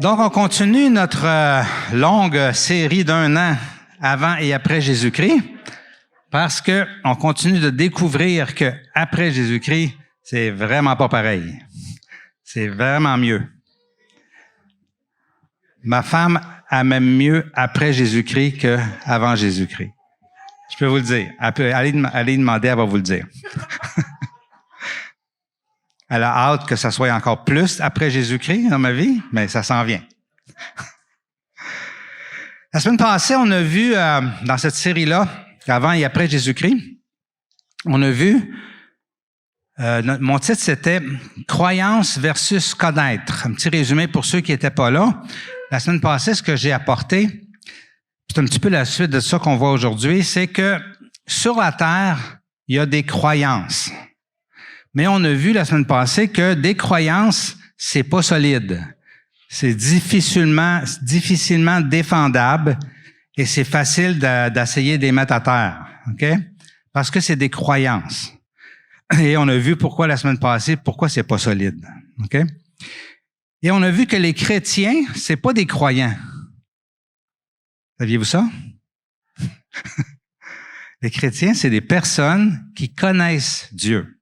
Donc, on continue notre longue série d'un an avant et après Jésus-Christ, parce que on continue de découvrir que après Jésus-Christ, c'est vraiment pas pareil. C'est vraiment mieux. Ma femme a même mieux après Jésus-Christ qu'avant Jésus-Christ. Je peux vous le dire. Allez demander, elle va vous le dire. Elle a hâte que ça soit encore plus après Jésus-Christ dans ma vie, mais ça s'en vient. La semaine passée, on a vu dans cette série-là, avant et après Jésus-Christ, on a vu, mon titre c'était « Croyance versus connaître ». Un petit résumé pour ceux qui n'étaient pas là. La semaine passée, ce que j'ai apporté, c'est un petit peu la suite de ça qu'on voit aujourd'hui, c'est que sur la Terre, il y a des croyances. Mais on a vu la semaine passée que des croyances, c'est pas solide. C'est difficilement défendable et c'est facile d'essayer de les mettre à terre. OK? Parce que c'est des croyances. Et on a vu pourquoi la semaine passée, pourquoi c'est pas solide. OK? Et on a vu que les chrétiens, c'est pas des croyants. Saviez-vous ça? Les chrétiens, c'est des personnes qui connaissent Dieu.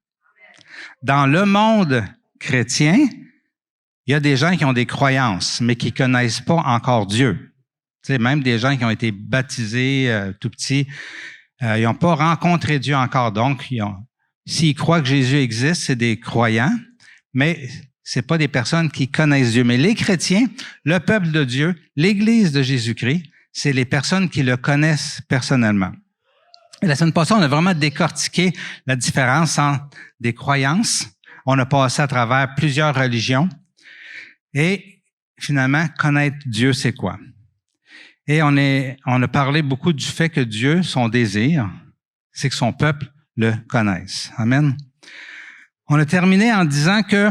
Dans le monde chrétien, il y a des gens qui ont des croyances, mais qui connaissent pas encore Dieu. Tu sais, même des gens qui ont été baptisés tout petits, ils n'ont pas rencontré Dieu encore. Donc, s'ils croient que Jésus existe, c'est des croyants, mais c'est pas des personnes qui connaissent Dieu. Mais les chrétiens, le peuple de Dieu, l'Église de Jésus-Christ, c'est les personnes qui le connaissent personnellement. Et la semaine passée, on a vraiment décortiqué la différence entre des croyances. On a passé à travers plusieurs religions. Et finalement, connaître Dieu, c'est quoi? Et on a parlé beaucoup du fait que Dieu, son désir, c'est que son peuple le connaisse. Amen. On a terminé en disant que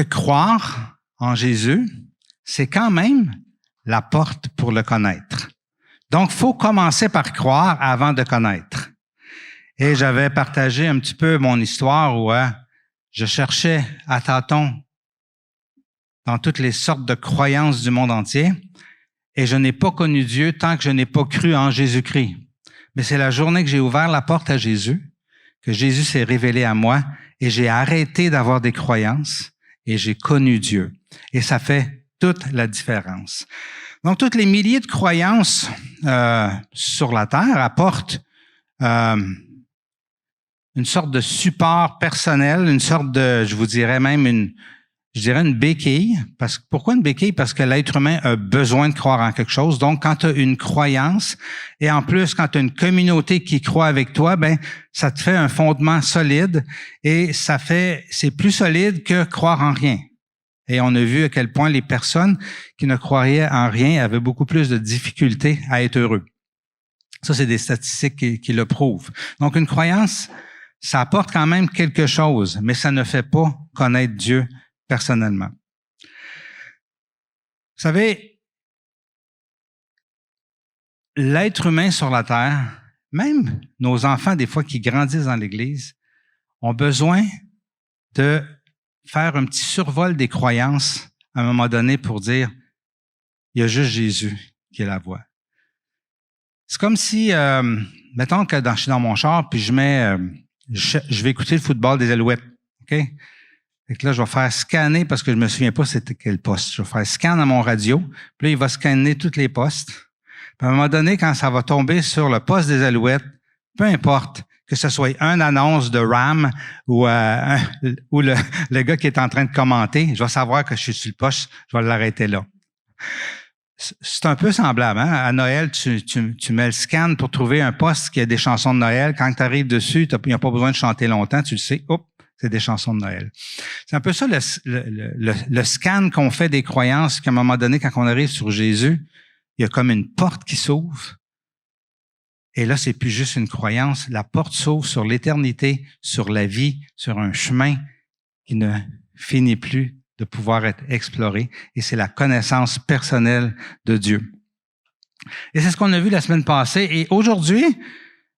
croire en Jésus, c'est quand même la porte pour le connaître. Donc, faut commencer par croire avant de connaître. Et j'avais partagé un petit peu mon histoire où je cherchais à tâtons dans toutes les sortes de croyances du monde entier et je n'ai pas connu Dieu tant que je n'ai pas cru en Jésus-Christ. Mais c'est la journée que j'ai ouvert la porte à Jésus, que Jésus s'est révélé à moi et j'ai arrêté d'avoir des croyances et j'ai connu Dieu. Et ça fait toute la différence. Donc, toutes les milliers de croyances sur la Terre apportent une sorte de support personnel, une sorte de, je vous dirais même une béquille. Pourquoi une béquille? Parce que l'être humain a besoin de croire en quelque chose. Donc, quand tu as une croyance, et en plus, quand tu as une communauté qui croit avec toi, ben, ça te fait un fondement solide et c'est plus solide que croire en rien. Et on a vu à quel point les personnes qui ne croyaient en rien avaient beaucoup plus de difficultés à être heureux. Ça, c'est des statistiques qui le prouvent. Donc, une croyance, ça apporte quand même quelque chose, mais ça ne fait pas connaître Dieu personnellement. Vous savez, l'être humain sur la terre, même nos enfants, des fois, qui grandissent dans l'Église, ont besoin de faire un petit survol des croyances à un moment donné pour dire il y a juste Jésus qui est la voie. C'est comme si, mettons que je suis dans mon char puis je vais écouter le football des Alouettes, OK? Fait que là, je vais faire scanner parce que je me souviens pas c'était quel poste. Je vais faire scan à mon radio, puis là, il va scanner tous les postes. Puis à un moment donné, quand ça va tomber sur le poste des Alouettes, peu importe, que ce soit une annonce de RAM ou le gars qui est en train de commenter, je vais savoir que je suis sur le poste, je vais l'arrêter là. C'est un peu semblable. Hein? À Noël, tu mets le scan pour trouver un poste qui a des chansons de Noël. Quand tu arrives dessus, il n'y a pas besoin de chanter longtemps, tu le sais, hop, c'est des chansons de Noël. C'est un peu ça le scan qu'on fait des croyances, qu'à un moment donné, quand on arrive sur Jésus, il y a comme une porte qui s'ouvre. Et là, c'est plus juste une croyance. La porte s'ouvre sur l'éternité, sur la vie, sur un chemin qui ne finit plus de pouvoir être exploré. Et c'est la connaissance personnelle de Dieu. Et c'est ce qu'on a vu la semaine passée. Et aujourd'hui,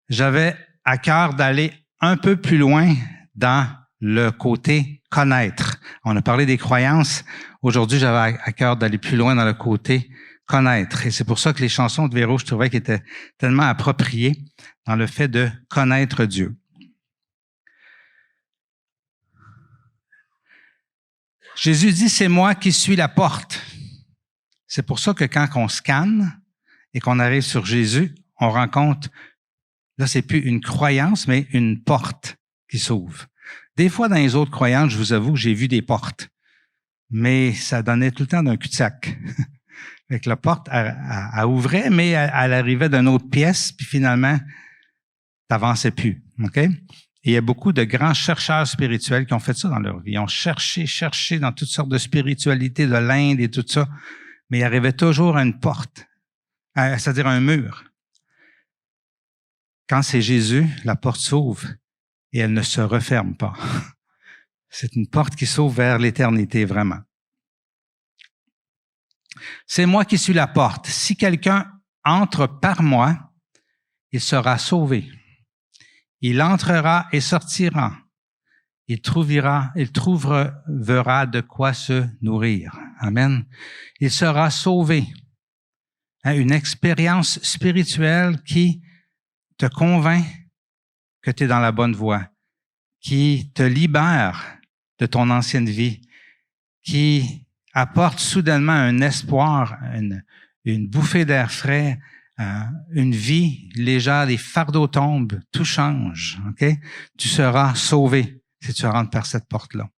j'avais à cœur d'aller un peu plus loin dans le côté connaître. On a parlé des croyances. Aujourd'hui, j'avais à cœur d'aller plus loin dans le côté connaître. Et c'est pour ça que les chansons de Véro, je trouvais qu'elles étaient tellement appropriées dans le fait de connaître Dieu. Jésus dit, c'est moi qui suis la porte. C'est pour ça que quand on scanne et qu'on arrive sur Jésus, on rencontre, là, c'est plus une croyance, mais une porte qui s'ouvre. Des fois, dans les autres croyances, je vous avoue, j'ai vu des portes, mais ça donnait tout le temps d'un cul-de-sac. Avec la porte, elle ouvrait, mais elle arrivait d'une autre pièce, puis finalement, t'avançais plus. OK? Et il y a beaucoup de grands chercheurs spirituels qui ont fait ça dans leur vie. Ils ont cherché dans toutes sortes de spiritualités de l'Inde et tout ça, mais il arrivait toujours à une porte, c'est-à-dire un mur. Quand c'est Jésus, la porte s'ouvre et elle ne se referme pas. C'est une porte qui s'ouvre vers l'éternité, vraiment. C'est moi qui suis la porte. Si quelqu'un entre par moi, il sera sauvé. Il entrera et sortira. Il trouvera de quoi se nourrir. Amen. Il sera sauvé. Une expérience spirituelle qui te convainc que tu es dans la bonne voie, qui te libère de ton ancienne vie, qui apporte soudainement un espoir, une bouffée d'air frais, une vie légère, les fardeaux tombent, tout change. Ok? Tu seras sauvé si tu rentres par cette porte-là.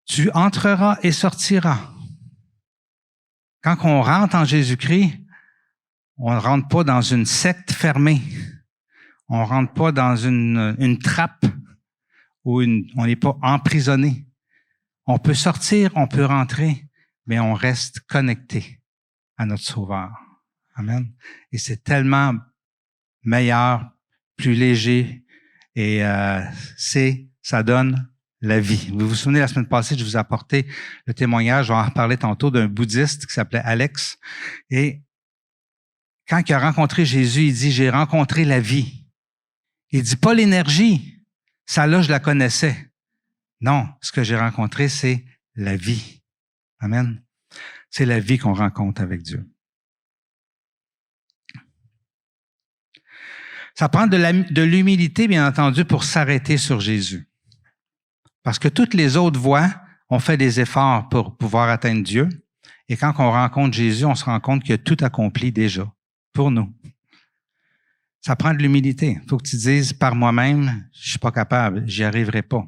Tu entreras et sortiras. Quand on rentre en Jésus-Christ, on ne rentre pas dans une secte fermée. On ne rentre pas dans une trappe où on n'est pas emprisonné. On peut sortir, on peut rentrer, mais on reste connecté à notre Sauveur. Amen. Et c'est tellement meilleur, plus léger, et ça donne la vie. Vous vous souvenez, la semaine passée, je vous ai apporté le témoignage, je vais en reparler tantôt, d'un bouddhiste qui s'appelait Alex. Et quand il a rencontré Jésus, il dit, j'ai rencontré la vie. Il dit pas l'énergie. Ça là, je la connaissais. Non, ce que j'ai rencontré, c'est la vie. Amen. C'est la vie qu'on rencontre avec Dieu. Ça prend de l'humilité, bien entendu, pour s'arrêter sur Jésus. Parce que toutes les autres voies ont fait des efforts pour pouvoir atteindre Dieu. Et quand on rencontre Jésus, on se rend compte qu'il a tout accompli déjà pour nous. Ça prend de l'humilité. Il faut que tu dises, par moi-même, je suis pas capable, j'y arriverai pas.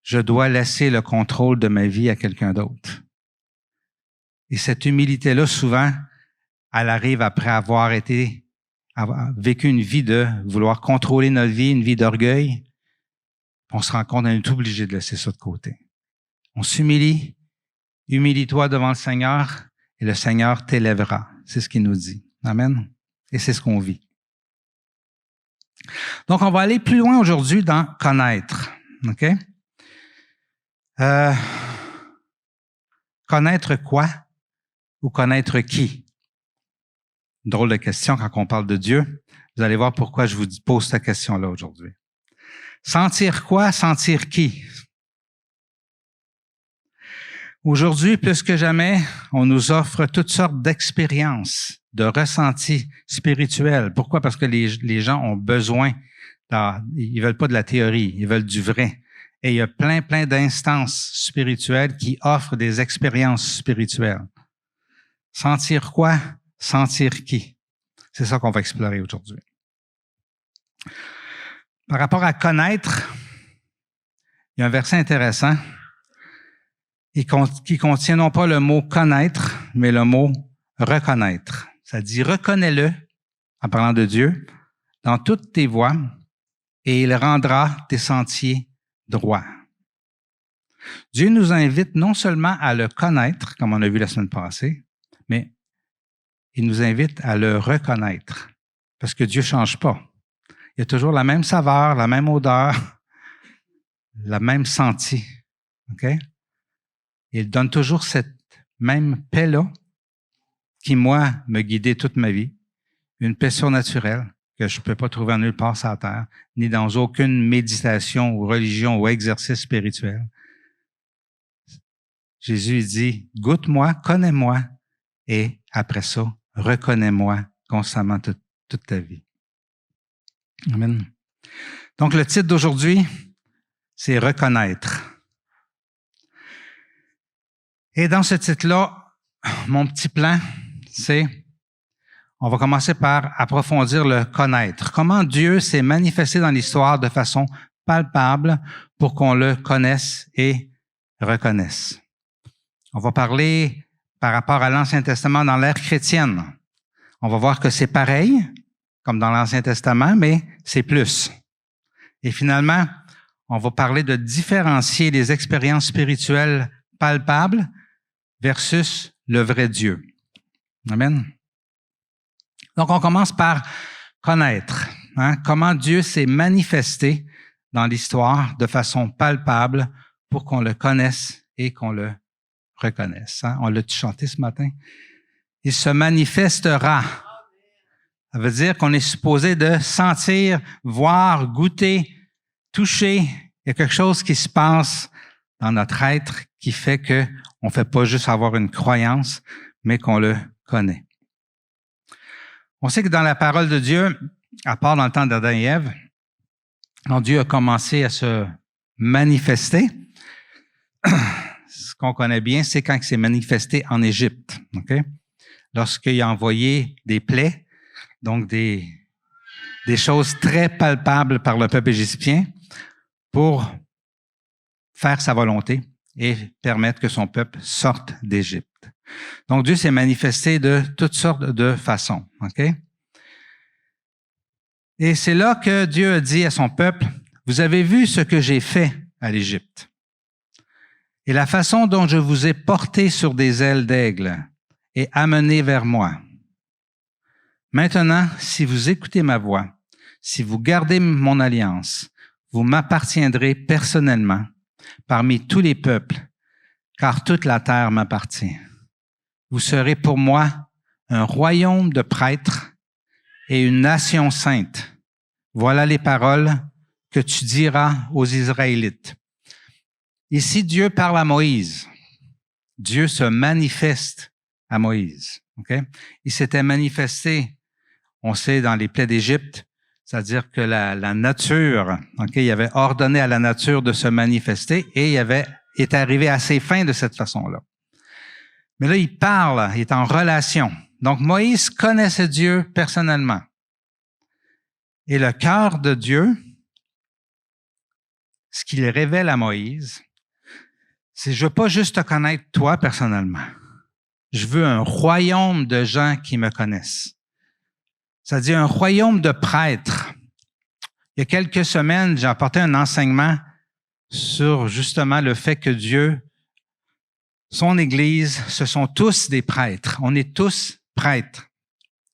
Je dois laisser le contrôle de ma vie à quelqu'un d'autre. Et cette humilité-là, souvent, elle arrive après avoir vécu une vie de vouloir contrôler notre vie, une vie d'orgueil. On se rend compte qu'on est obligé de laisser ça de côté. On s'humilie. Humilie-toi devant le Seigneur et le Seigneur t'élèvera. C'est ce qu'il nous dit. Amen. Et c'est ce qu'on vit. Donc, on va aller plus loin aujourd'hui dans connaître. OK? Connaître quoi ou connaître qui? Drôle de question quand on parle de Dieu. Vous allez voir pourquoi je vous pose cette question-là aujourd'hui. Sentir quoi? Sentir qui? Aujourd'hui, plus que jamais, on nous offre toutes sortes d'expériences, de ressentis spirituels. Pourquoi? Parce que les gens ont besoin, ils veulent pas de la théorie, ils veulent du vrai. Et il y a plein d'instances spirituelles qui offrent des expériences spirituelles. Sentir quoi? Sentir qui? C'est ça qu'on va explorer aujourd'hui. Par rapport à connaître, il y a un verset intéressant qui contient non pas le mot connaître, mais le mot reconnaître. Ça dit reconnais-le, en parlant de Dieu, dans toutes tes voies, et il rendra tes sentiers droits. Dieu nous invite non seulement à le connaître, comme on a vu la semaine passée, mais il nous invite à le reconnaître, parce que Dieu ne change pas. Il y a toujours la même saveur, la même odeur, la même senti. OK? Il donne toujours cette même paix-là qui, moi, me guidait toute ma vie. Une paix surnaturelle, que je ne peux pas trouver en nulle part sur la terre, ni dans aucune méditation ou religion ou exercice spirituel. Jésus dit, goûte-moi, connais-moi, et après ça, reconnais-moi constamment toute ta vie. Amen. Donc, le titre d'aujourd'hui, c'est « Reconnaître ». Et dans ce titre-là, mon petit plan, c'est, on va commencer par approfondir le connaître. Comment Dieu s'est manifesté dans l'histoire de façon palpable pour qu'on le connaisse et reconnaisse. On va parler par rapport à l'Ancien Testament dans l'ère chrétienne. On va voir que c'est pareil, comme dans l'Ancien Testament, mais c'est plus. Et finalement, on va parler de différencier les expériences spirituelles palpables versus le vrai Dieu. Amen. Donc, on commence par connaître. Comment Dieu s'est manifesté dans l'histoire de façon palpable pour qu'on le connaisse et qu'on le reconnaisse. On l'a chanté ce matin. Il se manifestera. Ça veut dire qu'on est supposé de sentir, voir, goûter, toucher. Il y a quelque chose qui se passe dans notre être qui fait que on ne fait pas juste avoir une croyance, mais qu'on le connaît. On sait que dans la parole de Dieu, à part dans le temps d'Adam et Ève, quand Dieu a commencé à se manifester, ce qu'on connaît bien, c'est quand il s'est manifesté en Égypte. Okay? Lorsqu'il a envoyé des plaies, donc des choses très palpables par le peuple égyptien pour faire sa volonté et permettre que son peuple sorte d'Égypte. Donc, Dieu s'est manifesté de toutes sortes de façons. Okay? Et c'est là que Dieu a dit à son peuple, « Vous avez vu ce que j'ai fait à l'Égypte et la façon dont je vous ai porté sur des ailes d'aigle et amené vers moi. Maintenant, si vous écoutez ma voix, si vous gardez mon alliance, vous m'appartiendrez personnellement parmi tous les peuples, car toute la terre m'appartient. Vous serez pour moi un royaume de prêtres et une nation sainte. Voilà les paroles que tu diras aux Israélites. » Ici, Dieu parle à Moïse. Dieu se manifeste à Moïse. Okay? Il s'était manifesté, on sait, dans les plaies d'Égypte, c'est-à-dire que la nature, okay, il avait ordonné à la nature de se manifester et il est arrivé à ses fins de cette façon-là. Mais là, il parle, il est en relation. Donc, Moïse connaissait Dieu personnellement. Et le cœur de Dieu, ce qu'il révèle à Moïse, c'est « je veux pas juste te connaître toi personnellement. Je veux un royaume de gens qui me connaissent. » C'est-à-dire un royaume de prêtres. Il y a quelques semaines, j'ai apporté un enseignement sur justement le fait que Dieu, son Église, ce sont tous des prêtres. On est tous prêtres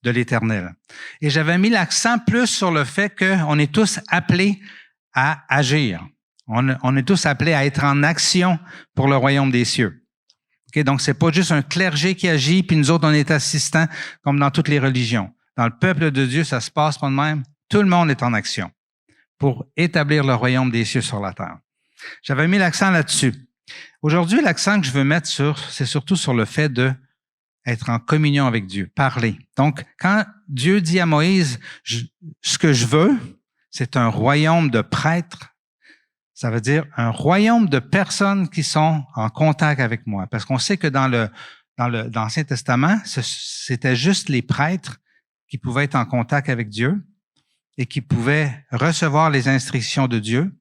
de l'Éternel. Et j'avais mis l'accent plus sur le fait qu'on est tous appelés à agir. On est tous appelés à être en action pour le royaume des cieux. Okay? Donc, c'est pas juste un clergé qui agit, puis nous autres, on est assistants, comme dans toutes les religions. Dans le peuple de Dieu, ça se passe pas de même. Tout le monde est en action pour établir le royaume des cieux sur la terre. J'avais mis l'accent là-dessus. Aujourd'hui, l'accent que je veux mettre c'est surtout sur le fait de être en communion avec Dieu, parler. Donc, quand Dieu dit à Moïse, ce que je veux, c'est un royaume de prêtres, ça veut dire un royaume de personnes qui sont en contact avec moi. Parce qu'on sait que dans l'Ancien Testament, c'était juste les prêtres qui pouvaient être en contact avec Dieu et qui pouvaient recevoir les instructions de Dieu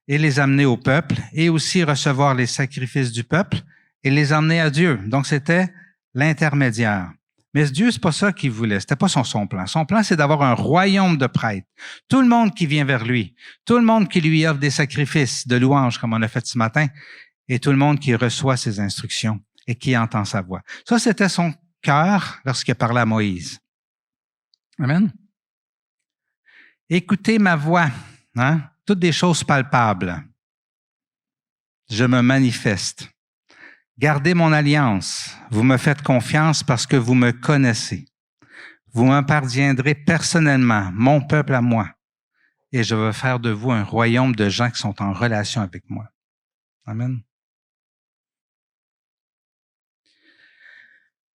et les amener au peuple et aussi recevoir les sacrifices du peuple et les emmener à Dieu. Donc, c'était l'intermédiaire. Mais Dieu, c'est pas ça qu'il voulait. C'était pas son plan. Son plan, c'est d'avoir un royaume de prêtres. Tout le monde qui vient vers lui. Tout le monde qui lui offre des sacrifices de louanges, comme on a fait ce matin. Et tout le monde qui reçoit ses instructions et qui entend sa voix. Ça, c'était son cœur lorsqu'il a parlé à Moïse. Amen. Écoutez ma voix. Toutes des choses palpables. Je me manifeste. Gardez mon alliance. Vous me faites confiance parce que vous me connaissez. vous m'appartiendrez personnellement, mon peuple à moi, et je vais faire de vous un royaume de gens qui sont en relation avec moi. Amen.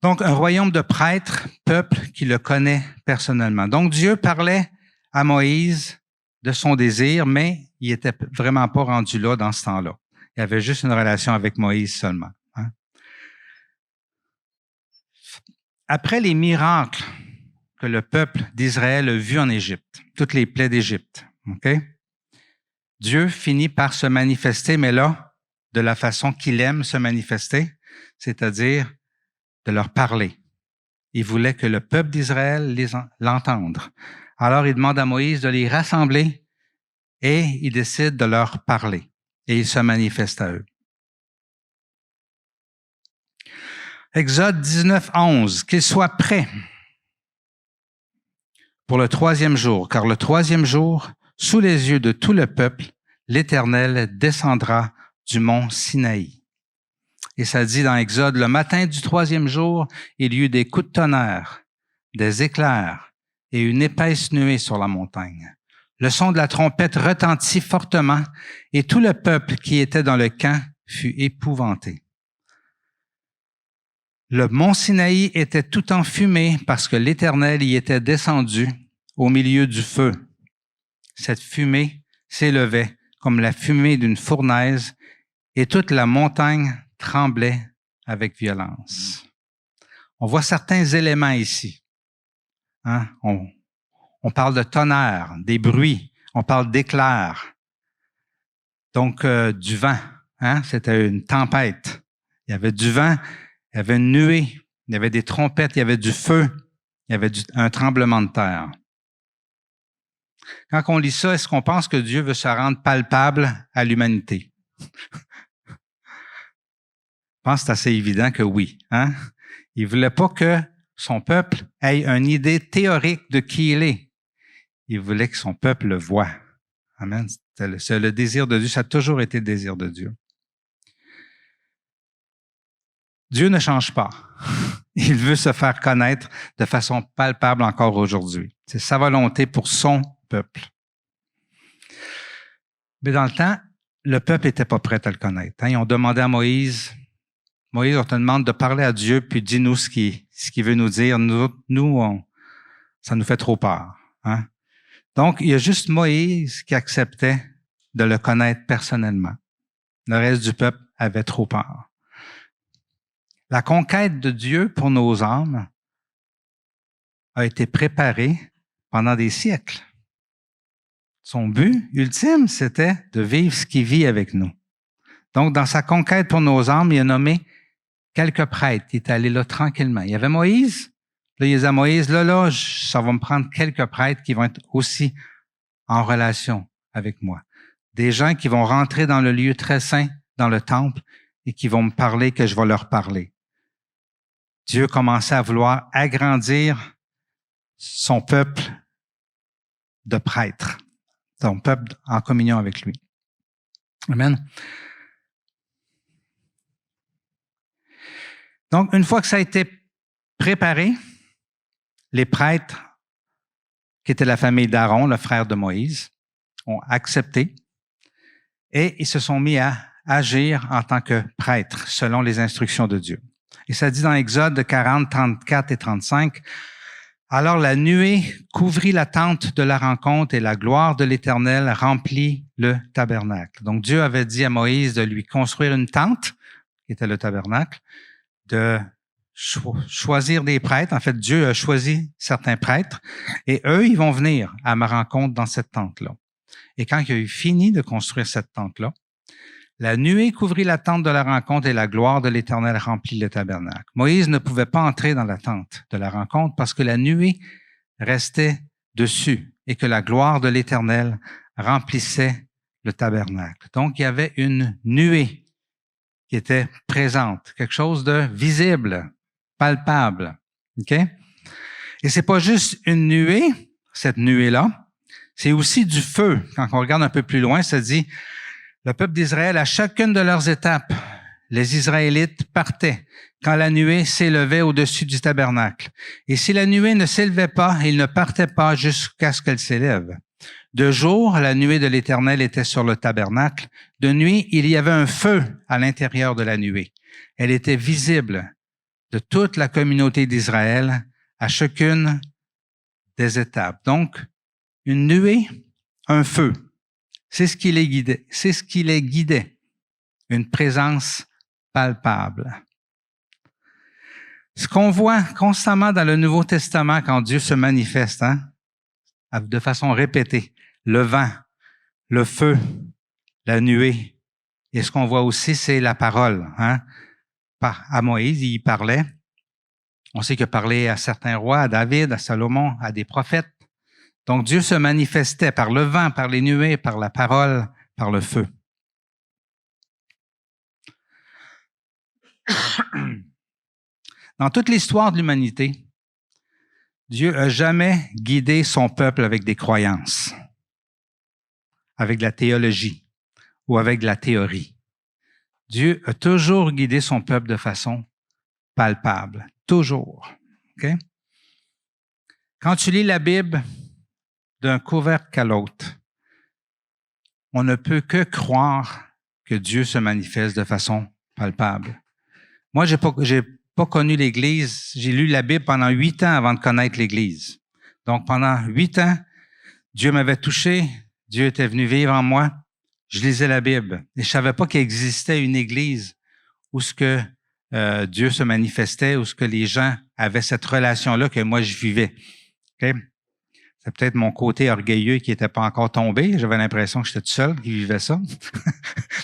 Donc, un royaume de prêtres, peuple qui le connaît personnellement. Donc, Dieu parlait à Moïse de son désir, mais il n'était vraiment pas rendu là dans ce temps-là. Il avait juste une relation avec Moïse seulement. Hein? Après les miracles que le peuple d'Israël a vus en Égypte, toutes les plaies d'Égypte, okay? Dieu finit par se manifester, mais là, de la façon qu'il aime se manifester, c'est-à-dire de leur parler. Il voulait que le peuple d'Israël l'entende. Alors, il demande à Moïse de les rassembler et il décide de leur parler. Et il se manifeste à eux. Exode 19, 11. Qu'ils soient prêts pour le 3e jour, car le 3e jour, sous les yeux de tout le peuple, l'Éternel descendra du mont Sinaï. Et ça dit dans Exode, le matin du 3e jour, il y eut des coups de tonnerre, des éclairs et une épaisse nuée sur la montagne. Le son de la trompette retentit fortement et tout le peuple qui était dans le camp fut épouvanté. Le mont Sinaï était tout enfumé parce que l'Éternel y était descendu au milieu du feu. Cette fumée s'élevait comme la fumée d'une fournaise et toute la montagne tremblait avec violence. On voit certains éléments ici. Hein? On parle de tonnerre, des bruits, on parle d'éclairs. Donc, du vent. Hein? C'était une tempête. Il y avait du vent, il y avait une nuée, il y avait des trompettes, il y avait du feu, il y avait un tremblement de terre. Quand on lit ça, est-ce qu'on pense que Dieu veut se rendre palpable à l'humanité? Je pense que c'est assez évident que oui. Hein? Il ne voulait pas que son peuple ait une idée théorique de qui il est. Il voulait que son peuple le voie. Amen. C'est le désir de Dieu. Ça a toujours été le désir de Dieu. Dieu ne change pas. Il veut se faire connaître de façon palpable encore aujourd'hui. C'est sa volonté pour son peuple. Mais dans le temps, le peuple n'était pas prêt à le connaître. Hein? Ils ont demandé à Moïse, Moïse, on te demande de parler à Dieu, puis dis-nous ce qu'il veut nous dire. Ça nous fait trop peur. Hein? Donc, il y a juste Moïse qui acceptait de le connaître personnellement. Le reste du peuple avait trop peur. La conquête de Dieu pour nos âmes a été préparée pendant des siècles. Son but ultime, c'était de vivre ce qu'il vit avec nous. Donc, dans sa conquête pour nos âmes, il a nommé quelques prêtres. Il est allé là tranquillement. Il y avait Moïse. Là, il disait à Moïse, là, ça va me prendre quelques prêtres qui vont être aussi en relation avec moi. Des gens qui vont rentrer dans le lieu très saint, dans le temple, et qui vont me parler que je vais leur parler. Dieu commençait à vouloir agrandir son peuple de prêtres, son peuple en communion avec lui. Amen. Donc, une fois que ça a été préparé, les prêtres, qui étaient la famille d'Aaron, le frère de Moïse, ont accepté et ils se sont mis à agir en tant que prêtres selon les instructions de Dieu. Et ça dit dans Exode 40, 34 et 35, « Alors la nuée couvrit la tente de la rencontre et la gloire de l'Éternel remplit le tabernacle. » Donc Dieu avait dit à Moïse de lui construire une tente, qui était le tabernacle, de choisir des prêtres. En fait, Dieu a choisi certains prêtres et eux, ils vont venir à ma rencontre dans cette tente-là. Et quand il a eu fini de construire cette tente-là, la nuée couvrit la tente de la rencontre et la gloire de l'Éternel remplit le tabernacle. Moïse ne pouvait pas entrer dans la tente de la rencontre parce que la nuée restait dessus et que la gloire de l'Éternel remplissait le tabernacle. Donc, il y avait une nuée qui était présente, quelque chose de visible, palpable. OK? Et c'est pas juste une nuée, cette nuée-là, c'est aussi du feu. Quand on regarde un peu plus loin, ça dit, le peuple d'Israël, à chacune de leurs étapes, les Israélites partaient quand la nuée s'élevait au-dessus du tabernacle. Et si la nuée ne s'élevait pas, ils ne partaient pas jusqu'à ce qu'elle s'élève. De jour, la nuée de l'Éternel était sur le tabernacle. De nuit, il y avait un feu à l'intérieur de la nuée. Elle était visible de toute la communauté d'Israël à chacune des étapes. Donc, une nuée, un feu. C'est ce qui les guidait. C'est ce qui les guidait. Une présence palpable. Ce qu'on voit constamment dans le Nouveau Testament quand Dieu se manifeste, de façon répétée, le vent, le feu, la nuée. Et ce qu'on voit aussi, c'est la parole. À Moïse, il parlait. On sait qu'il a parlé à certains rois, à David, à Salomon, à des prophètes. Donc Dieu se manifestait par le vent, par les nuées, par la parole, par le feu. Dans toute l'histoire de l'humanité, Dieu n'a jamais guidé son peuple avec des croyances, avec de la théologie ou avec de la théorie. Dieu a toujours guidé son peuple de façon palpable. Toujours. Okay? Quand tu lis la Bible d'un couvercle à l'autre, on ne peut que croire que Dieu se manifeste de façon palpable. Moi, j'ai pas connu l'Église. J'ai lu la Bible pendant 8 ans avant de connaître l'Église. Donc, pendant 8 ans, Dieu m'avait touché. Dieu était venu vivre en moi. Je lisais la Bible. Et je savais pas qu'il existait une Église où ce que Dieu se manifestait, où ce que les gens avaient cette relation-là que moi, je vivais. Okay? C'est peut-être mon côté orgueilleux qui n'était pas encore tombé. J'avais l'impression que j'étais tout seul qui vivait ça.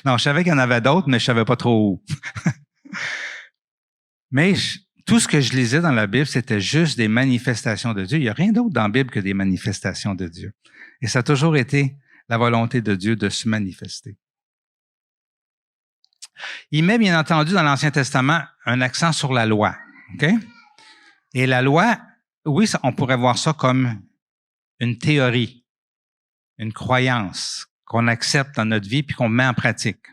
Non, je savais qu'il y en avait d'autres, mais je savais pas trop où. Mais tout ce que je lisais dans la Bible, c'était juste des manifestations de Dieu. Il n'y a rien d'autre dans la Bible que des manifestations de Dieu. Et ça a toujours été la volonté de Dieu de se manifester. Il met, bien entendu, dans l'Ancien Testament, un accent sur la loi. Okay? Et la loi, oui, on pourrait voir ça comme une théorie, une croyance qu'on accepte dans notre vie puis qu'on met en pratique.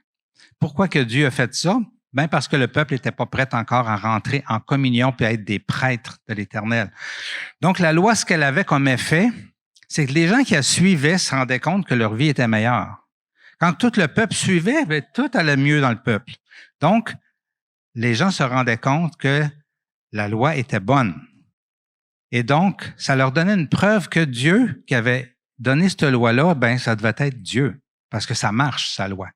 Pourquoi que Dieu a fait ça? Ben parce que le peuple n'était pas prêt encore à rentrer en communion puis à être des prêtres de l'Éternel. Donc, la loi, ce qu'elle avait comme effet, c'est que les gens qui la suivaient se rendaient compte que leur vie était meilleure. Quand tout le peuple suivait, ben, tout allait mieux dans le peuple. Donc, les gens se rendaient compte que la loi était bonne. Et donc, ça leur donnait une preuve que Dieu, qui avait donné cette loi-là, ben, ça devait être Dieu, parce que ça marche, sa loi.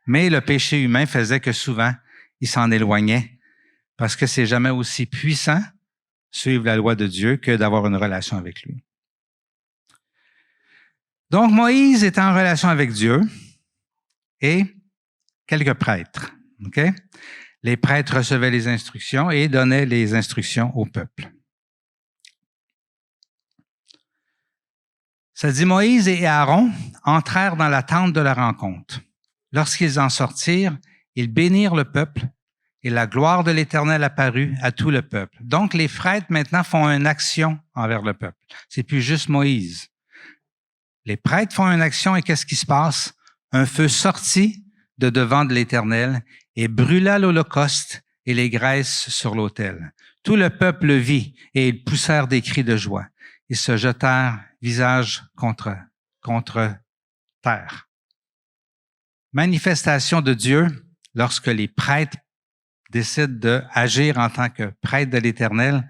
Mais le péché humain faisait que souvent, il s'en éloignait, parce que c'est jamais aussi puissant suivre la loi de Dieu que d'avoir une relation avec lui. Donc, Moïse était en relation avec Dieu et quelques prêtres. Okay? Les prêtres recevaient les instructions et donnaient les instructions au peuple. Ça dit, Moïse et Aaron entrèrent dans la tente de la rencontre. Lorsqu'ils en sortirent, ils bénirent le peuple et la gloire de l'Éternel apparut à tout le peuple. Donc, les prêtres maintenant font une action envers le peuple. C'est plus juste Moïse. Les prêtres font une action et qu'est-ce qui se passe? Un feu sortit de devant de l'Éternel et brûla l'holocauste et les graisses sur l'autel. Tout le peuple le vit et ils poussèrent des cris de joie. Ils se jetèrent visage contre terre. Manifestation de Dieu lorsque les prêtres décident d'agir en tant que prêtres de l'Éternel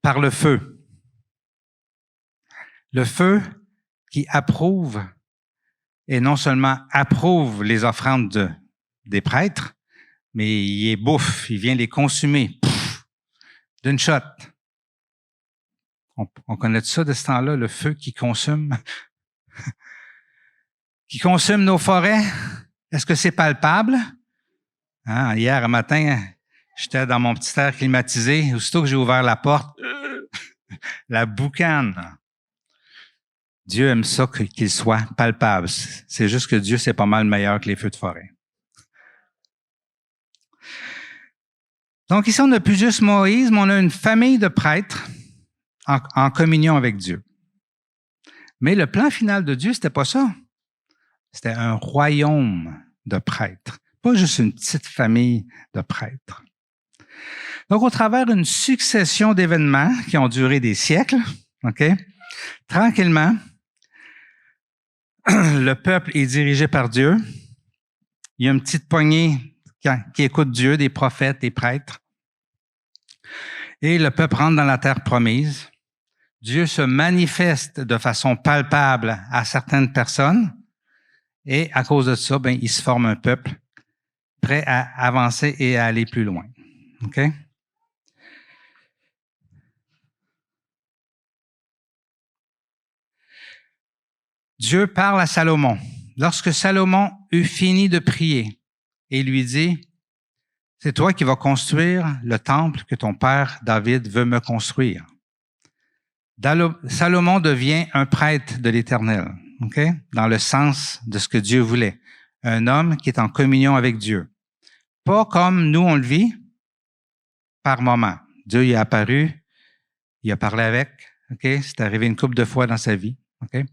par le feu. Le feu qui approuve, et non seulement approuve les offrandes des prêtres, mais il les bouffe, il vient les consumer d'une shot. On connaît ça de ce temps-là, le feu qui consume. Qui consume nos forêts. Est-ce que c'est palpable? Hier matin, j'étais dans mon petit air climatisé. Aussitôt que j'ai ouvert la porte, la boucane. Dieu aime ça qu'il soit palpable. C'est juste que Dieu, c'est pas mal meilleur que les feux de forêt. Donc ici, on n'a plus juste Moïse, mais on a une famille de prêtres en communion avec Dieu. Mais le plan final de Dieu, c'était pas ça. C'était un royaume de prêtres. pas juste une petite famille de prêtres. Donc, au travers d'une succession d'événements qui ont duré des siècles, OK, tranquillement, le peuple est dirigé par Dieu. Il y a une petite poignée qui écoute Dieu, des prophètes, des prêtres. Et le peuple rentre dans la terre promise. Dieu se manifeste de façon palpable à certaines personnes. Et à cause de ça, il se forme un peuple prêt à avancer et à aller plus loin. OK? Dieu parle à Salomon. Lorsque Salomon eut fini de prier, et lui dit, « C'est toi qui vas construire le temple que ton père David veut me construire. » Salomon devient un prêtre de l'Éternel, okay? Dans le sens de ce que Dieu voulait. Un homme qui est en communion avec Dieu. Pas comme nous, on le vit, par moment. Dieu y est apparu, il a parlé avec, okay? C'est arrivé une couple de fois dans sa vie. Okay?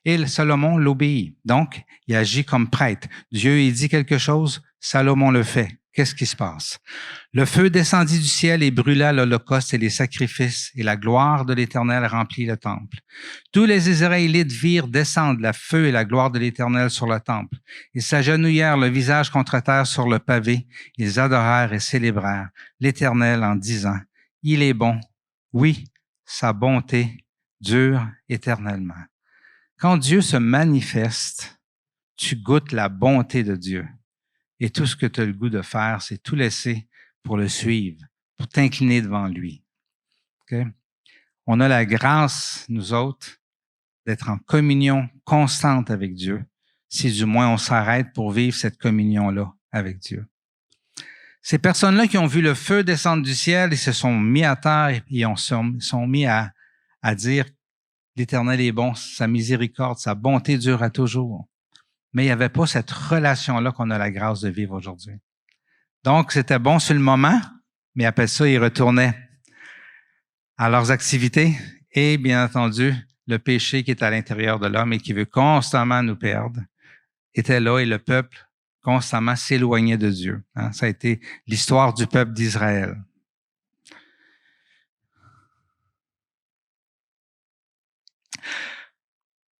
Et Salomon l'obéit. Donc, il agit comme prêtre. Dieu, il dit quelque chose, Salomon le fait. Qu'est-ce qui se passe? Le feu descendit du ciel et brûla l'holocauste et les sacrifices, et la gloire de l'Éternel remplit le temple. Tous les Israélites virent descendre le feu et la gloire de l'Éternel sur le temple. Ils s'agenouillèrent le visage contre terre sur le pavé. Ils adorèrent et célébrèrent l'Éternel en disant, « Il est bon, oui, sa bonté dure éternellement. » Quand Dieu se manifeste, tu goûtes la bonté de Dieu. Et tout ce que tu as le goût de faire, c'est tout laisser pour le suivre, pour t'incliner devant lui. Okay? On a la grâce, nous autres, d'être en communion constante avec Dieu, si du moins on s'arrête pour vivre cette communion-là avec Dieu. Ces personnes-là qui ont vu le feu descendre du ciel, ils se sont mis à terre et sont mis à dire l'Éternel est bon, sa miséricorde, sa bonté dure à toujours. Mais il n'y avait pas cette relation-là qu'on a la grâce de vivre aujourd'hui. Donc, c'était bon sur le moment, mais après ça, ils retournaient à leurs activités et, bien entendu, le péché qui est à l'intérieur de l'homme et qui veut constamment nous perdre était là et le peuple constamment s'éloignait de Dieu. Ça a été l'histoire du peuple d'Israël.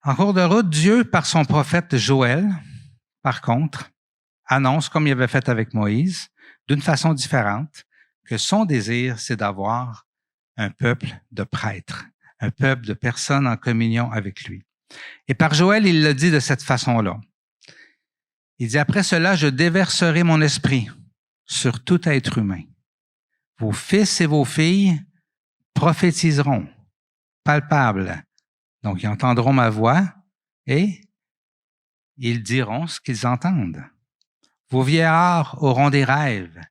En cours de route, Dieu, par son prophète Joël, par contre, annonce, comme il avait fait avec Moïse, d'une façon différente, que son désir, c'est d'avoir un peuple de prêtres, un peuple de personnes en communion avec lui. Et par Joël, il le dit de cette façon-là. Il dit, « Après cela, je déverserai mon esprit sur tout être humain. Vos fils et vos filles prophétiseront, palpables. Donc, ils entendront ma voix et ils diront ce qu'ils entendent. Vos vieillards auront des rêves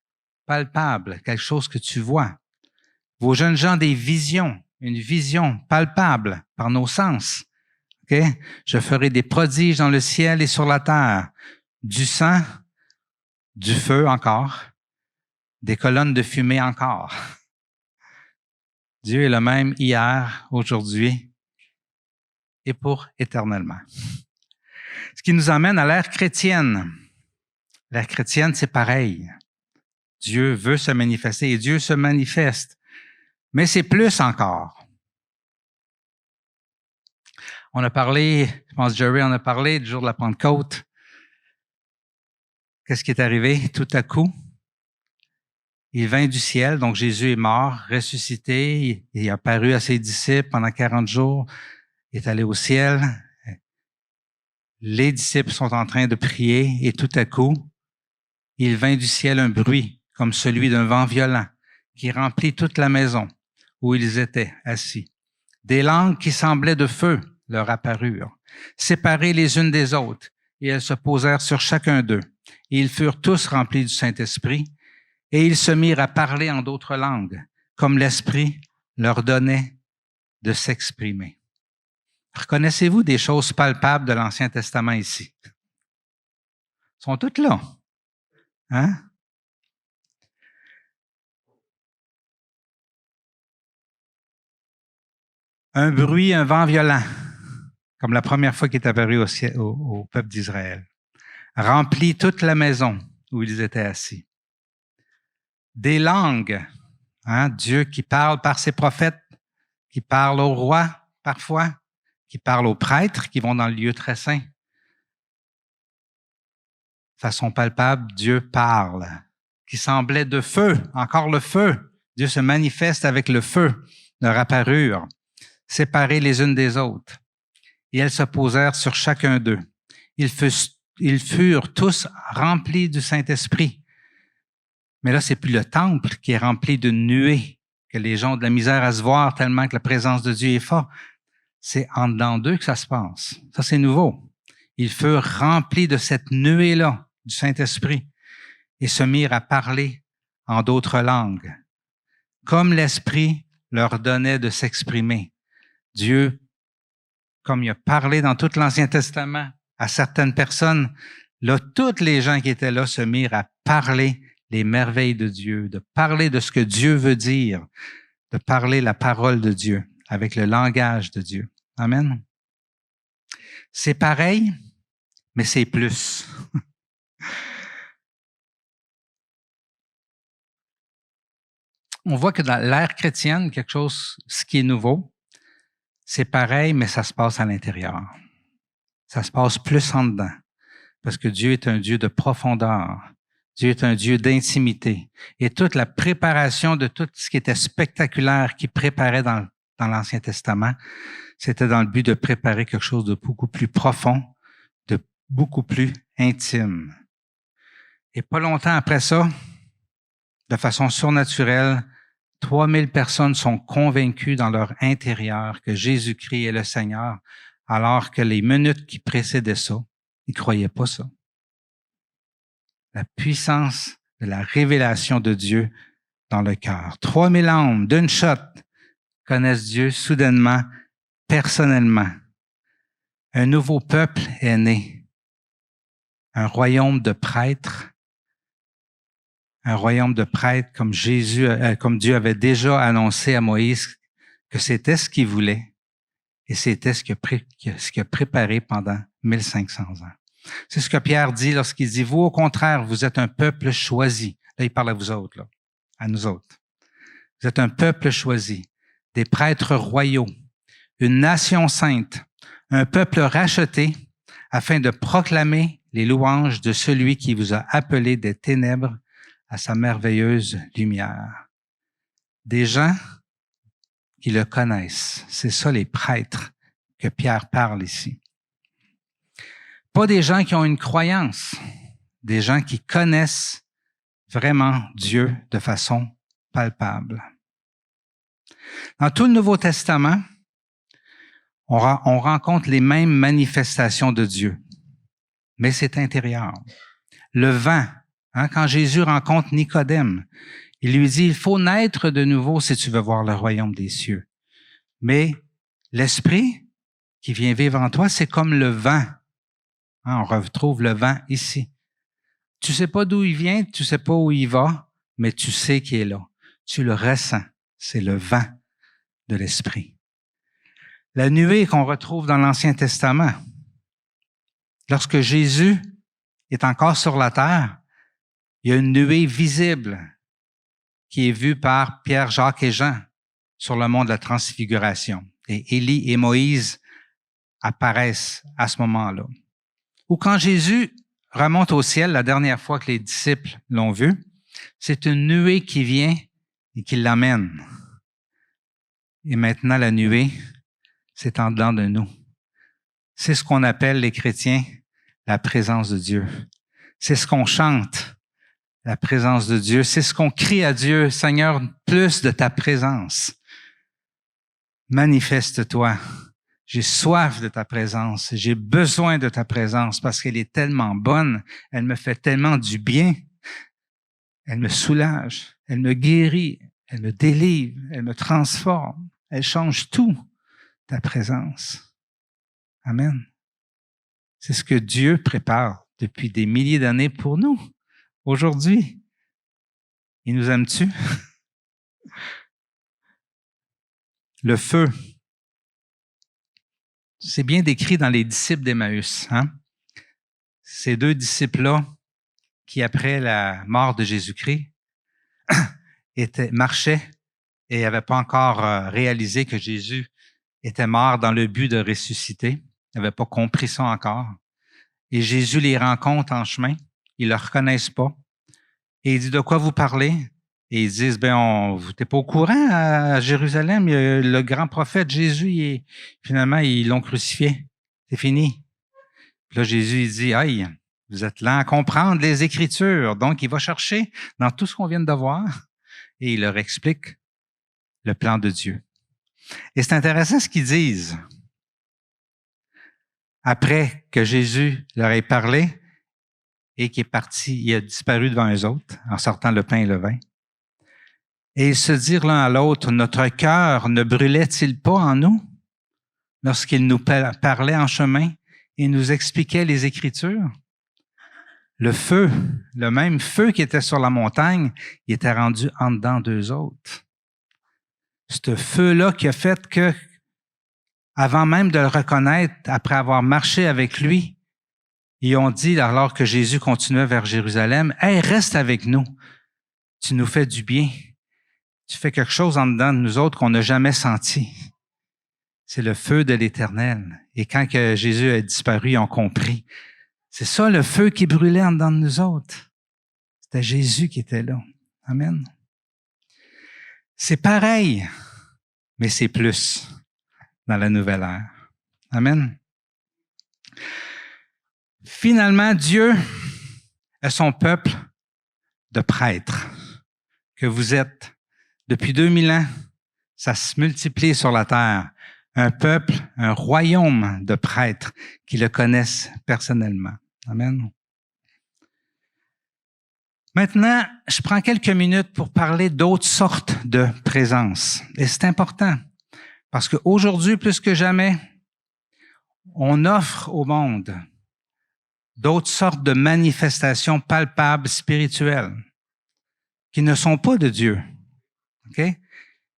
palpables, quelque chose que tu vois. Vos jeunes gens des visions, une vision palpable par nos sens. Okay? Je ferai des prodiges dans le ciel et sur la terre, du sang, du feu encore, des colonnes de fumée encore. Dieu est le même hier, aujourd'hui et pour éternellement. Ce qui nous amène à l'ère chrétienne. L'ère chrétienne, c'est pareil. Dieu veut se manifester et Dieu se manifeste. Mais c'est plus encore. On a parlé, je pense Jerry en a parlé du jour de la Pentecôte. Qu'est-ce qui est arrivé tout à coup? Il vint du ciel, donc Jésus est mort, ressuscité, il est apparu à ses disciples pendant 40 jours, il est allé au ciel. Les disciples sont en train de prier et tout à coup, il vint du ciel un bruit comme celui d'un vent violent qui remplit toute la maison où ils étaient assis. Des langues qui semblaient de feu leur apparurent, séparées les unes des autres, et elles se posèrent sur chacun d'eux. Et ils furent tous remplis du Saint-Esprit, et ils se mirent à parler en d'autres langues, comme l'Esprit leur donnait de s'exprimer. Reconnaissez-vous des choses palpables de l'Ancien Testament ici? Elles sont toutes là. Hein? Un bruit, un vent violent, comme la première fois qu'il est apparu au peuple d'Israël. Remplit toute la maison où ils étaient assis. Des langues, hein, Dieu qui parle par ses prophètes, qui parle aux rois parfois, qui parle aux prêtres qui vont dans le lieu très saint. De façon palpable, Dieu parle, qui semblait de feu, encore le feu. Dieu se manifeste avec le feu, leur apparurent, séparées les unes des autres. Et elles se posèrent sur chacun d'eux. Ils furent tous remplis du Saint-Esprit. Mais là, c'est plus le temple qui est rempli de nuées, que les gens ont de la misère à se voir tellement que la présence de Dieu est forte. C'est en dedans d'eux que ça se passe. Ça, c'est nouveau. Ils furent remplis de cette nuée-là, du Saint-Esprit, et se mirent à parler en d'autres langues, comme l'Esprit leur donnait de s'exprimer. Dieu, comme il a parlé dans tout l'Ancien Testament à certaines personnes, là, toutes les gens qui étaient là se mirent à parler les merveilles de Dieu, de parler de ce que Dieu veut dire, de parler la parole de Dieu avec le langage de Dieu. Amen. C'est pareil, mais c'est plus. On voit que dans l'ère chrétienne, quelque chose, ce qui est nouveau, c'est pareil, mais ça se passe à l'intérieur. Ça se passe plus en dedans, parce que Dieu est un Dieu de profondeur. Dieu est un Dieu d'intimité. Et toute la préparation de tout ce qui était spectaculaire qu'il préparait dans l'Ancien Testament, c'était dans le but de préparer quelque chose de beaucoup plus profond, de beaucoup plus intime. Et pas longtemps après ça, de façon surnaturelle, 3000 personnes sont convaincues dans leur intérieur que Jésus-Christ est le Seigneur, alors que les minutes qui précédaient ça, ils ne croyaient pas ça. La puissance de la révélation de Dieu dans le cœur. 3000 âmes d'une shot connaissent Dieu soudainement, personnellement. Un nouveau peuple est né. Un royaume de prêtres. Un royaume de prêtres comme comme Dieu avait déjà annoncé à Moïse que c'était ce qu'il voulait. Et c'était ce qu'il a préparé pendant 1500 ans. C'est ce que Pierre dit lorsqu'il dit, vous, au contraire, vous êtes un peuple choisi. Là, il parle à vous autres, là, à nous autres. Vous êtes un peuple choisi, des prêtres royaux, une nation sainte, un peuple racheté, afin de proclamer les louanges de celui qui vous a appelé des ténèbres à sa merveilleuse lumière. Des gens qui le connaissent. C'est ça les prêtres que Pierre parle ici. Pas des gens qui ont une croyance, des gens qui connaissent vraiment Dieu de façon palpable. Dans tout le Nouveau Testament, on rencontre les mêmes manifestations de Dieu, mais c'est intérieur. Le vent, hein, quand Jésus rencontre Nicodème, il lui dit, il faut naître de nouveau si tu veux voir le royaume des cieux. Mais l'Esprit qui vient vivre en toi, c'est comme le vent. Hein, on retrouve le vent ici. Tu sais pas d'où il vient, tu sais pas où il va, mais tu sais qu'il est là. Tu le ressens. C'est le vent de l'Esprit. La nuée qu'on retrouve dans l'Ancien Testament. Lorsque Jésus est encore sur la terre, il y a une nuée visible qui est vue par Pierre, Jacques et Jean sur le mont de la Transfiguration. Et Élie et Moïse apparaissent à ce moment-là. Ou quand Jésus remonte au ciel, la dernière fois que les disciples l'ont vu, c'est une nuée qui vient et qui l'amène. Et maintenant, la nuée, c'est en dedans de nous. C'est ce qu'on appelle, les chrétiens, la présence de Dieu. C'est ce qu'on chante, la présence de Dieu. C'est ce qu'on crie à Dieu, Seigneur, plus de ta présence. Manifeste-toi. J'ai soif de ta présence. J'ai besoin de ta présence parce qu'elle est tellement bonne. Elle me fait tellement du bien. Elle me soulage. Elle me guérit. Elle me délivre. Elle me transforme. Elle change tout, ta présence. Amen. C'est ce que Dieu prépare depuis des milliers d'années pour nous. Aujourd'hui, il nous aime-tu? Le feu. C'est bien décrit dans les disciples d'Emmaüs. Hein? Ces deux disciples-là qui, après la mort de Jésus-Christ, marchait et n'avait pas encore réalisé que Jésus était mort dans le but de ressusciter. Ils n'avaient pas compris ça encore. Et Jésus les rencontre en chemin. Ils ne le reconnaissent pas. Et il dit, de quoi vous parlez? Et ils disent, vous n'êtes pas au courant à Jérusalem, le grand prophète Jésus, finalement, ils l'ont crucifié. C'est fini. Puis là, Jésus, il dit, aïe, vous êtes lents à comprendre les Écritures. Donc, il va chercher dans tout ce qu'on vient de voir et il leur explique le plan de Dieu. Et c'est intéressant ce qu'ils disent. Après que Jésus leur ait parlé et qu'il est parti, il a disparu devant eux autres en sortant le pain et le vin. Et ils se dirent l'un à l'autre, notre cœur ne brûlait-il pas en nous lorsqu'il nous parlait en chemin et nous expliquait les Écritures? Le feu, le même feu qui était sur la montagne, il était rendu en dedans d'eux autres. Ce feu-là qui a fait que, avant même de le reconnaître, après avoir marché avec lui, ils ont dit, alors que Jésus continuait vers Jérusalem, « Hey, reste avec nous. Tu nous fais du bien. Tu fais quelque chose en dedans de nous autres qu'on n'a jamais senti. » C'est le feu de l'Éternel. Et quand que Jésus a disparu, ils ont compris. C'est ça le feu qui brûlait en dedans de nous autres. C'était Jésus qui était là. Amen. C'est pareil, mais c'est plus dans la nouvelle ère. Amen. Finalement, Dieu est son peuple de prêtres que vous êtes. Depuis 2000 ans, ça se multiplie sur la terre. Un peuple, un royaume de prêtres qui le connaissent personnellement. Amen. Maintenant, je prends quelques minutes pour parler d'autres sortes de présences. Et c'est important parce qu'aujourd'hui, plus que jamais, on offre au monde d'autres sortes de manifestations palpables, spirituelles, qui ne sont pas de Dieu. OK?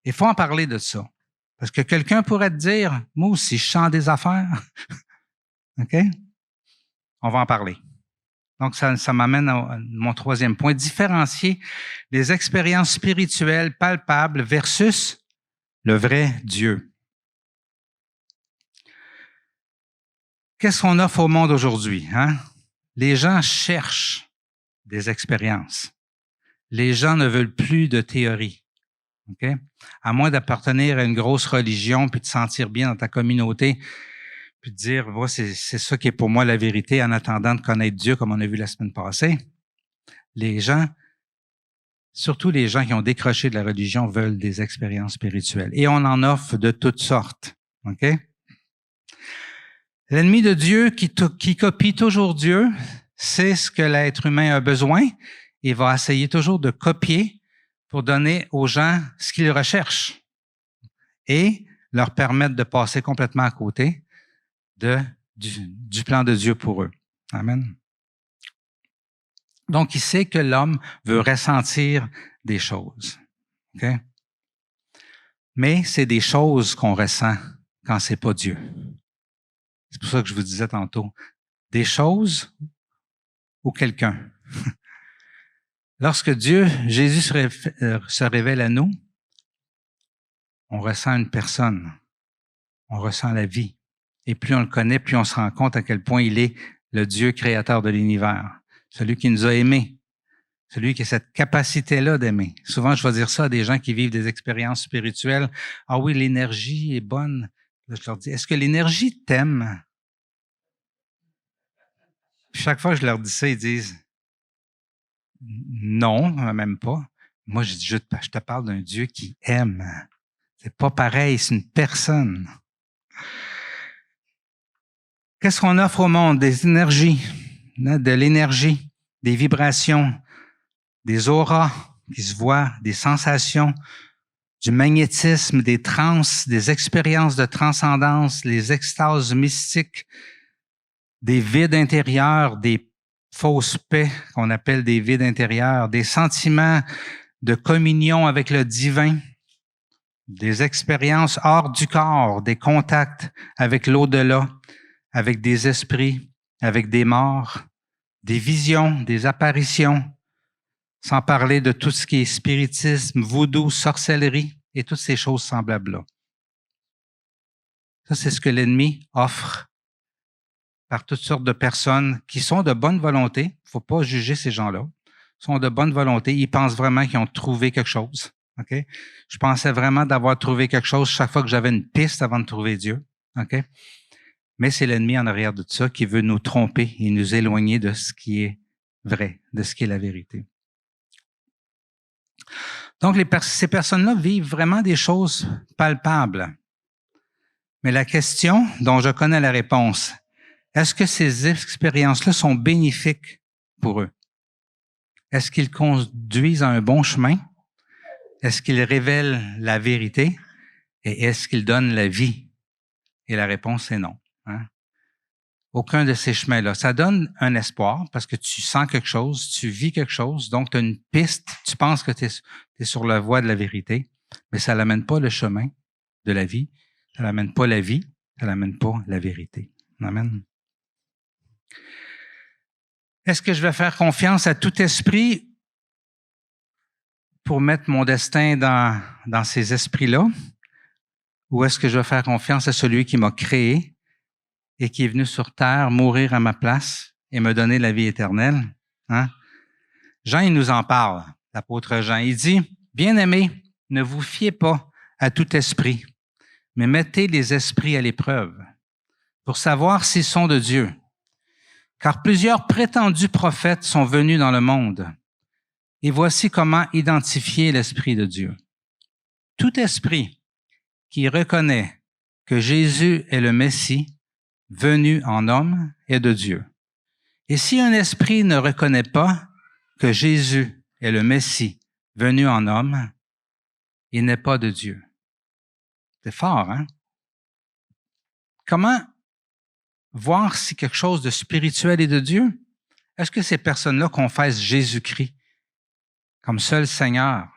Il faut en parler de ça. Parce que quelqu'un pourrait te dire, moi aussi, je chante des affaires. OK? On va en parler. Donc, ça m'amène à mon troisième point. Différencier les expériences spirituelles palpables versus le vrai Dieu. Qu'est-ce qu'on offre au monde aujourd'hui? Hein? Les gens cherchent des expériences. Les gens ne veulent plus de théorie. Okay? À moins d'appartenir à une grosse religion puis de te sentir bien dans ta communauté puis de dire, c'est ça qui est pour moi la vérité en attendant de connaître Dieu comme on a vu la semaine passée. Les gens, surtout les gens qui ont décroché de la religion, veulent des expériences spirituelles. Et on en offre de toutes sortes. OK? L'ennemi de Dieu qui copie toujours Dieu, c'est ce que l'être humain a besoin et va essayer toujours de copier pour donner aux gens ce qu'ils recherchent et leur permettre de passer complètement à côté du plan de Dieu pour eux. Amen. Donc, il sait que l'homme veut ressentir des choses. Okay? Mais c'est des choses qu'on ressent quand c'est pas Dieu. C'est pour ça que je vous disais tantôt. Des choses ou quelqu'un. Lorsque Jésus se révèle à nous, on ressent une personne. On ressent la vie. Et plus on le connaît, plus on se rend compte à quel point il est le Dieu créateur de l'univers. Celui qui nous a aimés. Celui qui a cette capacité-là d'aimer. Souvent, je vais dire ça à des gens qui vivent des expériences spirituelles. Ah oui, l'énergie est bonne. Là, je leur dis, est-ce que l'énergie t'aime? Puis chaque fois que je leur dis ça, ils disent, non, même pas. Moi, je dis, je te parle d'un Dieu qui aime. C'est pas pareil, c'est une personne. Qu'est-ce qu'on offre au monde? Des énergies, de l'énergie, des vibrations, des auras qui se voient, des sensations, du magnétisme, des trans, des expériences de transcendance, les extases mystiques, des vides intérieurs, des fausses paix qu'on appelle des vides intérieurs, des sentiments de communion avec le divin, des expériences hors du corps, des contacts avec l'au-delà, avec des esprits, avec des morts, des visions, des apparitions, sans parler de tout ce qui est spiritisme, voodoo, sorcellerie et toutes ces choses semblables-là. Ça, c'est ce que l'ennemi offre par toutes sortes de personnes qui sont de bonne volonté. Il ne faut pas juger ces gens-là. Ils sont de bonne volonté. Ils pensent vraiment qu'ils ont trouvé quelque chose. Okay? Je pensais vraiment d'avoir trouvé quelque chose chaque fois que j'avais une piste avant de trouver Dieu. Okay? Mais c'est l'ennemi en arrière de tout ça qui veut nous tromper et nous éloigner de ce qui est vrai, de ce qui est la vérité. Donc, ces personnes-là vivent vraiment des choses palpables. Mais la question dont je connais la réponse, est-ce que ces expériences-là sont bénéfiques pour eux? Est-ce qu'ils conduisent à un bon chemin? Est-ce qu'ils révèlent la vérité? Et est-ce qu'ils donnent la vie? Et la réponse est non. Hein? Aucun de ces chemins-là. Ça donne un espoir parce que tu sens quelque chose, tu vis quelque chose, donc tu as une piste, tu penses que tu es sur la voie de la vérité, mais ça n'amène pas le chemin de la vie, ça n'amène pas la vie, ça n'amène pas la vérité. Amen. Est-ce que je vais faire confiance à tout esprit pour mettre mon destin dans ces esprits-là? Ou est-ce que je vais faire confiance à celui qui m'a créé et qui est venu sur terre mourir à ma place et me donner la vie éternelle? Hein? Jean, il nous en parle, l'apôtre Jean. Il dit, « Bien-aimés, ne vous fiez pas à tout esprit, mais mettez les esprits à l'épreuve pour savoir s'ils sont de Dieu. Car plusieurs prétendus prophètes sont venus dans le monde. Et voici comment identifier l'Esprit de Dieu. Tout esprit qui reconnaît que Jésus est le Messie, venu en homme, est de Dieu. Et si un esprit ne reconnaît pas que Jésus est le Messie, venu en homme, il n'est pas de Dieu. » C'est fort, hein? Comment voir si quelque chose de spirituel est de Dieu? Est-ce que ces personnes-là confessent Jésus-Christ comme seul Seigneur?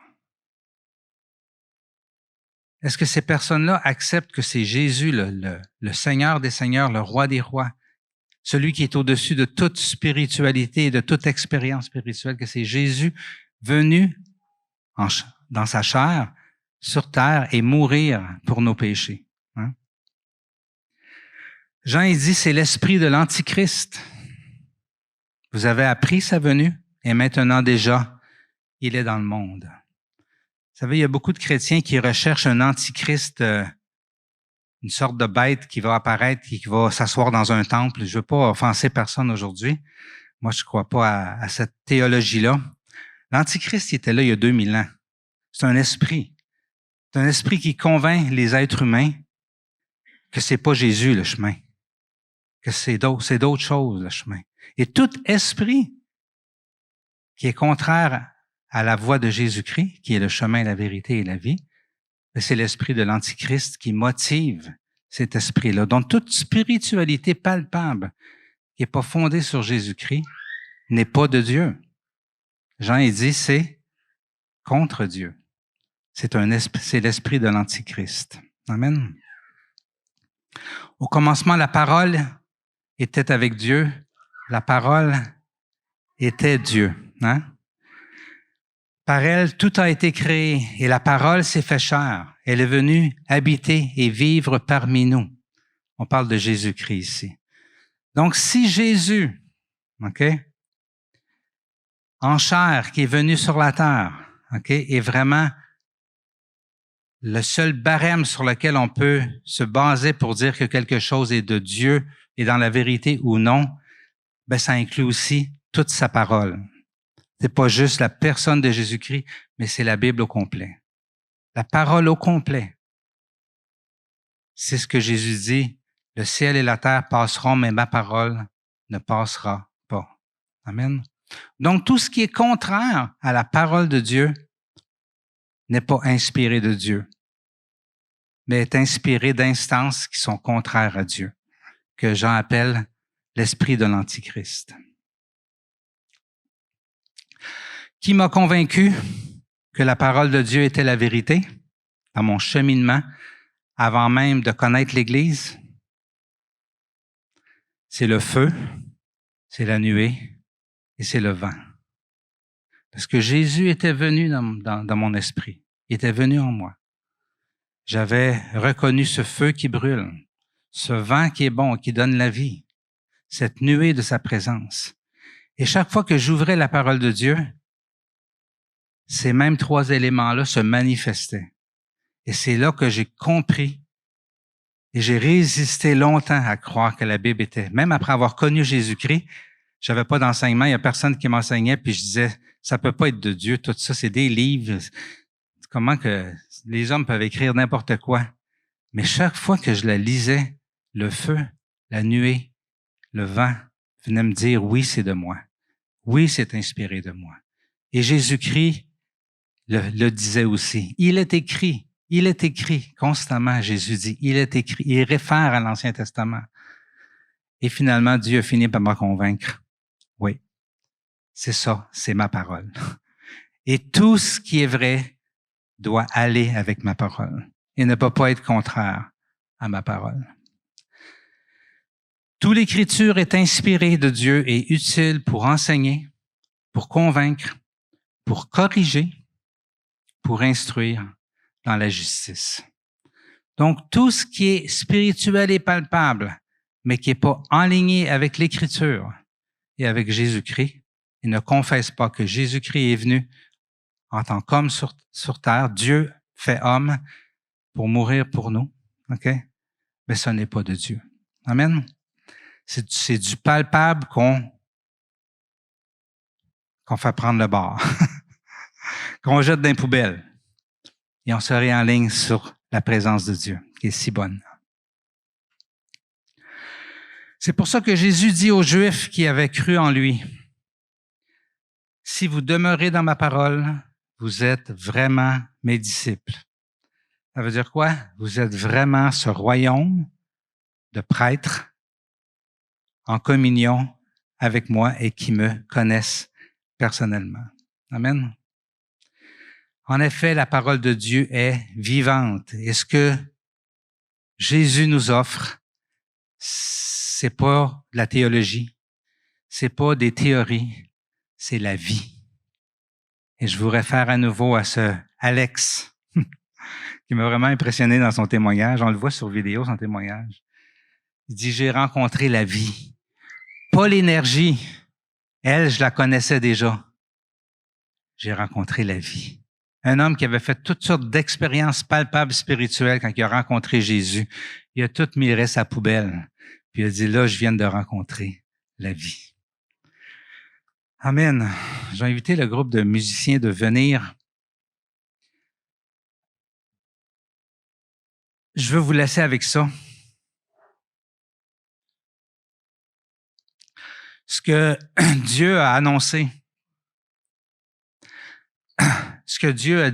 Est-ce que ces personnes-là acceptent que c'est Jésus, le Seigneur des Seigneurs, le Roi des Rois, celui qui est au-dessus de toute spiritualité et de toute expérience spirituelle, que c'est Jésus venu dans sa chair sur terre et mourir pour nos péchés? Hein? Jean, il dit, c'est l'esprit de l'Antichrist. Vous avez appris sa venue et maintenant déjà, il est dans le monde. Vous savez, il y a beaucoup de chrétiens qui recherchent un antichrist, une sorte de bête qui va apparaître, qui va s'asseoir dans un temple. Je veux pas offenser personne aujourd'hui. Moi, je crois pas à cette théologie-là. L'antichrist, il était là il y a 2000 ans. C'est un esprit. C'est un esprit qui convainc les êtres humains que c'est pas Jésus le chemin, que c'est d'autres choses le chemin. Et tout esprit qui est contraire à la voie de Jésus-Christ, qui est le chemin, la vérité et la vie, c'est l'esprit de l'Antichrist qui motive cet esprit-là. Donc, toute spiritualité palpable qui n'est pas fondée sur Jésus-Christ n'est pas de Dieu. Jean, il dit, c'est contre Dieu. C'est l'esprit de l'Antichrist. Amen. Au commencement, la parole était avec Dieu. La parole était Dieu. Hein? Par elle, tout a été créé et la parole s'est fait chair. Elle est venue habiter et vivre parmi nous. On parle de Jésus-Christ ici. Donc, si Jésus, en chair, qui est venu sur la terre, est vraiment le seul barème sur lequel on peut se baser pour dire que quelque chose est de Dieu et dans la vérité ou non, ben ça inclut aussi toute sa parole. C'est pas juste la personne de Jésus-Christ, mais c'est la Bible au complet. La parole au complet. C'est ce que Jésus dit. Le ciel et la terre passeront, mais ma parole ne passera pas. Amen. Donc, tout ce qui est contraire à la parole de Dieu n'est pas inspiré de Dieu, mais est inspiré d'instances qui sont contraires à Dieu, que Jean appelle l'esprit de l'Antichrist. Qui m'a convaincu que la parole de Dieu était la vérité dans mon cheminement avant même de connaître l'Église? C'est le feu, c'est la nuée et c'est le vent. Parce que Jésus était venu dans mon esprit. Il était venu en moi. J'avais reconnu ce feu qui brûle, ce vent qui est bon, qui donne la vie, cette nuée de sa présence. Et chaque fois que j'ouvrais la parole de Dieu, ces mêmes trois éléments-là se manifestaient. Et c'est là que j'ai compris et j'ai résisté longtemps à croire que la Bible était. Même après avoir connu Jésus-Christ, j'avais pas d'enseignement, il y a personne qui m'enseignait, puis je disais, ça peut pas être de Dieu, tout ça, c'est des livres. Comment que les hommes peuvent écrire n'importe quoi? Mais chaque fois que je la lisais, le feu, la nuée, le vent venaient me dire, oui, c'est de moi. Oui, c'est inspiré de moi. Et Jésus-Christ le disait aussi. Il est écrit constamment, Jésus dit, il est écrit. Il réfère à l'Ancien Testament. Et finalement, Dieu a fini par me convaincre. Oui, c'est ça, c'est ma parole. Et tout ce qui est vrai doit aller avec ma parole et ne peut pas être contraire à ma parole. Toute l'Écriture est inspirée de Dieu et utile pour enseigner, pour convaincre, pour corriger, pour instruire dans la justice. Donc, tout ce qui est spirituel et palpable, mais qui n'est pas enligné avec l'Écriture et avec Jésus-Christ, et ne confesse pas que Jésus-Christ est venu en tant qu'homme sur terre, Dieu fait homme pour mourir pour nous, ok? Mais ce n'est pas de Dieu. Amen? C'est du palpable qu'on fait prendre le bord, qu'on jette dans les poubelles. Et on se réenligne sur la présence de Dieu, qui est si bonne. C'est pour ça que Jésus dit aux Juifs qui avaient cru en lui, « Si vous demeurez dans ma parole, vous êtes vraiment mes disciples. » Ça veut dire quoi? Vous êtes vraiment ce royaume de prêtres en communion avec moi et qui me connaissent personnellement. Amen. En effet, la parole de Dieu est vivante. Et ce que Jésus nous offre, c'est pas de la théologie, c'est pas des théories, c'est la vie. Et je vous réfère à nouveau à ce Alex, qui m'a vraiment impressionné dans son témoignage. On le voit sur vidéo, son témoignage. Il dit, j'ai rencontré la vie. Pas l'énergie. Elle, je la connaissais déjà. J'ai rencontré la vie. Un homme qui avait fait toutes sortes d'expériences palpables spirituelles quand il a rencontré Jésus. Il a tout mis le reste à la poubelle. Puis il a dit, là, je viens de rencontrer la vie. Amen. J'ai invité le groupe de musiciens de venir. Je veux vous laisser avec ça. Ce que Dieu a annoncé, ce que Dieu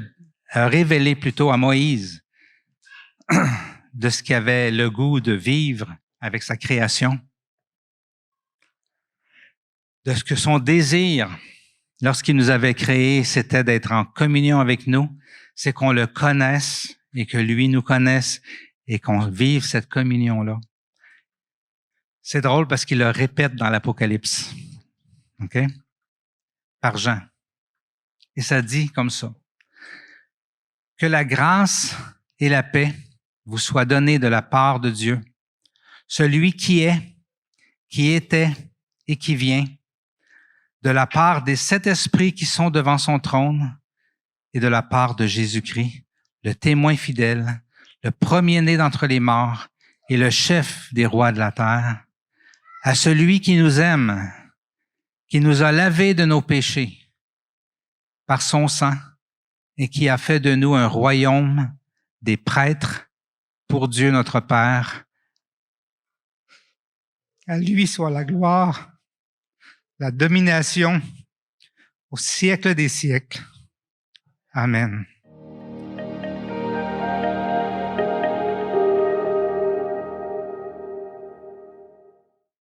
a révélé plutôt à Moïse, de ce qu'il avait le goût de vivre avec sa création, de ce que son désir, lorsqu'il nous avait créés, c'était d'être en communion avec nous, c'est qu'on le connaisse et que lui nous connaisse et qu'on vive cette communion-là. C'est drôle parce qu'il le répète dans l'Apocalypse, ok? Par Jean. Et ça dit comme ça. Que la grâce et la paix vous soient données de la part de Dieu, celui qui est, qui était et qui vient, de la part des 7 esprits qui sont devant son trône et de la part de Jésus-Christ, le témoin fidèle, le premier-né d'entre les morts et le chef des rois de la terre, à celui qui nous aime, qui nous a lavés de nos péchés par son sang et qui a fait de nous un royaume des prêtres pour Dieu notre Père. À lui soit la gloire, la domination au siècle des siècles. Amen.